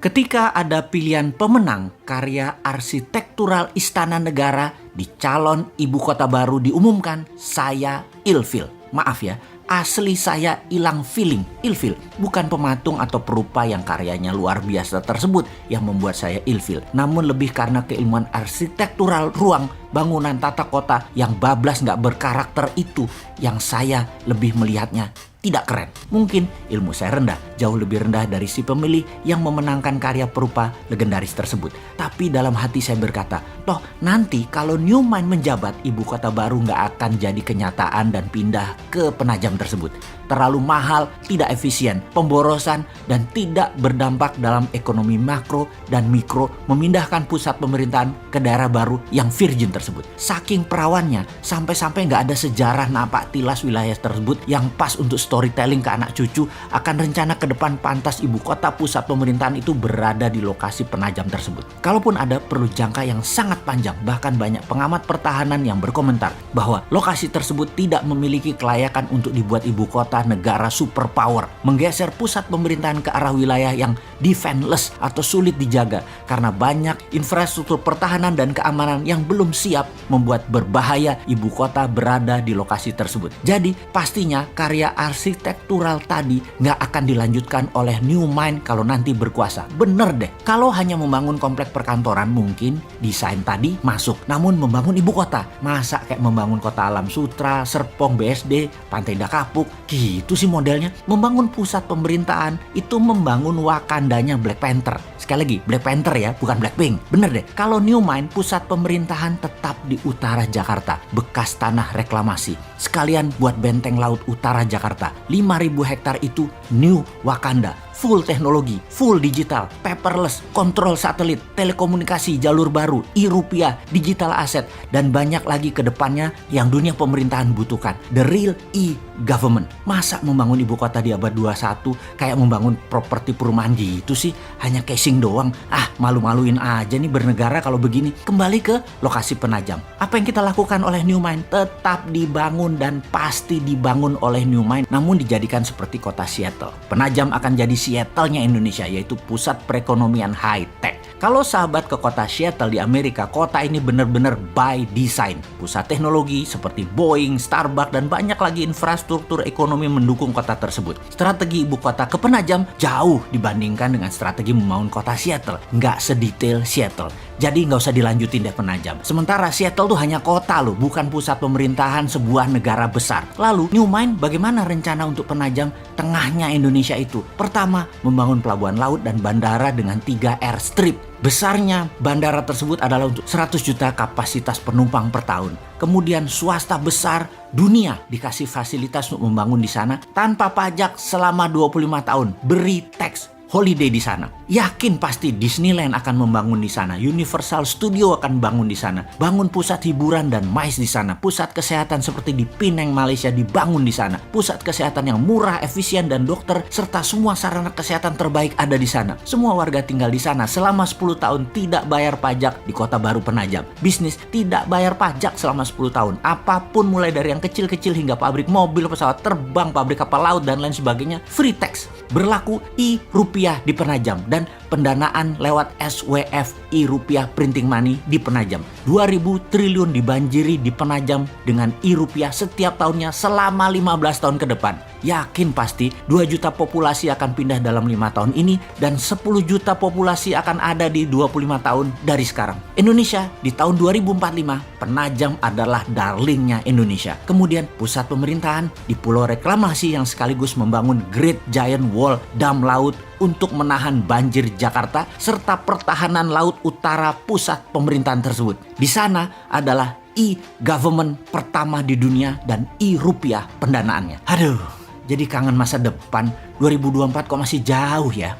Ketika ada pilihan pemenang karya arsitektural Istana Negara di calon ibu kota baru diumumkan, saya ilfil. Maaf ya, asli saya hilang feeling. Ilfil bukan pematung atau perupa yang karyanya luar biasa tersebut yang membuat saya ilfil, namun lebih karena keilmuan arsitektural ruang, bangunan, tata kota yang bablas nggak berkarakter itu yang saya lebih melihatnya tidak keren. Mungkin ilmu saya rendah, jauh lebih rendah dari si pemilih yang memenangkan karya perupa legendaris tersebut. Tapi dalam hati saya berkata, toh nanti kalau New Mind menjabat, ibu kota baru nggak akan jadi kenyataan dan pindah ke Penajam tersebut. Terlalu mahal, tidak efisien, pemborosan, dan tidak berdampak dalam ekonomi makro dan mikro memindahkan pusat pemerintahan ke daerah baru yang virgin tersebut. Saking perawannya, sampai-sampai nggak ada sejarah napak tilas wilayah tersebut yang pas untuk storytelling ke anak cucu akan rencana ke depan pantas ibu kota pusat pemerintahan itu berada di lokasi Penajam tersebut. Kalaupun ada, perlu jangka yang sangat panjang, bahkan banyak pengamat pertahanan yang berkomentar bahwa lokasi tersebut tidak memiliki kelayakan untuk dibuat ibu kota negara superpower, menggeser pusat pemerintahan ke arah wilayah yang defenseless atau sulit dijaga karena banyak infrastruktur pertahanan dan keamanan yang belum siap, membuat berbahaya ibu kota berada di lokasi tersebut. Jadi pastinya karya arsitektural tadi nggak akan dilanjutkan oleh New Mind kalau nanti berkuasa. Bener deh, kalau hanya membangun komplek perkantoran mungkin desain tadi masuk, namun membangun ibu kota, masa kayak membangun kota Alam Sutra, Serpong, BSD, Pantai Indah Kapuk, gitu sih modelnya. Membangun pusat pemerintahan itu membangun Wakandanya Black Panther. Sekali lagi, Black Panther ya, bukan Blackpink. Bener deh, kalau New Mind pusat pemerintahan tetap di utara Jakarta, bekas tanah reklamasi. Sekalian buat benteng laut utara Jakarta. 5.000 hektar itu New Wakanda. Full teknologi, full digital, paperless, kontrol satelit, telekomunikasi jalur baru, e-rupiah, digital aset, dan banyak lagi ke depannya yang dunia pemerintahan butuhkan. The real e-government. Masa membangun ibu kota di abad 21 kayak membangun properti perumahan gitu sih? Hanya casing doang. Malu-maluin aja nih bernegara kalau begini. Kembali ke lokasi Penajam. Apa yang kita lakukan oleh New Mind? Tetap dibangun dan pasti dibangun oleh New Mind, namun dijadikan seperti kota Seattle. Penajam akan jadi Seattle-nya Indonesia, yaitu pusat perekonomian high-tech. Kalau sahabat ke kota Seattle di Amerika, kota ini benar-benar by design. Pusat teknologi seperti Boeing, Starbucks, dan banyak lagi infrastruktur ekonomi mendukung kota tersebut. Strategi ibu kota ke Penajam jauh dibandingkan dengan strategi membangun kota Seattle. Nggak sedetail Seattle. Jadi nggak usah dilanjutin deh Penajam. Sementara Seattle tuh hanya kota loh, bukan pusat pemerintahan sebuah negara besar. Lalu New Mind bagaimana rencana untuk Penajam tengahnya Indonesia itu? Pertama, membangun pelabuhan laut dan bandara dengan 3 airstrip. Besarnya bandara tersebut adalah untuk 100 juta kapasitas penumpang per tahun. Kemudian swasta besar dunia dikasih fasilitas untuk membangun di sana tanpa pajak selama 25 tahun. Beri tax holiday di sana. Yakin pasti Disneyland akan membangun di sana. Universal Studio akan bangun di sana. Bangun pusat hiburan dan MICE di sana. Pusat kesehatan seperti di Penang, Malaysia dibangun di sana. Pusat kesehatan yang murah, efisien, dan dokter serta semua sarana kesehatan terbaik ada di sana. Semua warga tinggal di sana selama 10 tahun tidak bayar pajak di kota baru Penajam. Bisnis tidak bayar pajak selama 10 tahun. Apapun mulai dari yang kecil-kecil hingga pabrik mobil, pesawat terbang, pabrik kapal laut, dan lain sebagainya free tax. Berlaku e-rupiah di Penajam dan pendanaan lewat SWF e-rupiah printing money di Penajam. 2.000 triliun dibanjiri di Penajam dengan e-rupiah setiap tahunnya selama 15 tahun ke depan. Yakin pasti 2 juta populasi akan pindah dalam 5 tahun ini dan 10 juta populasi akan ada di 25 tahun dari sekarang. Indonesia di tahun 2045, Penajam adalah darlingnya Indonesia. Kemudian pusat pemerintahan di Pulau Reklamasi yang sekaligus membangun Great Giant Wall, dam laut untuk menahan banjir Jakarta serta pertahanan laut utara pusat pemerintahan tersebut. Di sana adalah e-government pertama di dunia dan e-rupiah pendanaannya. Aduh, jadi kangen masa depan. 2024 kok masih jauh ya.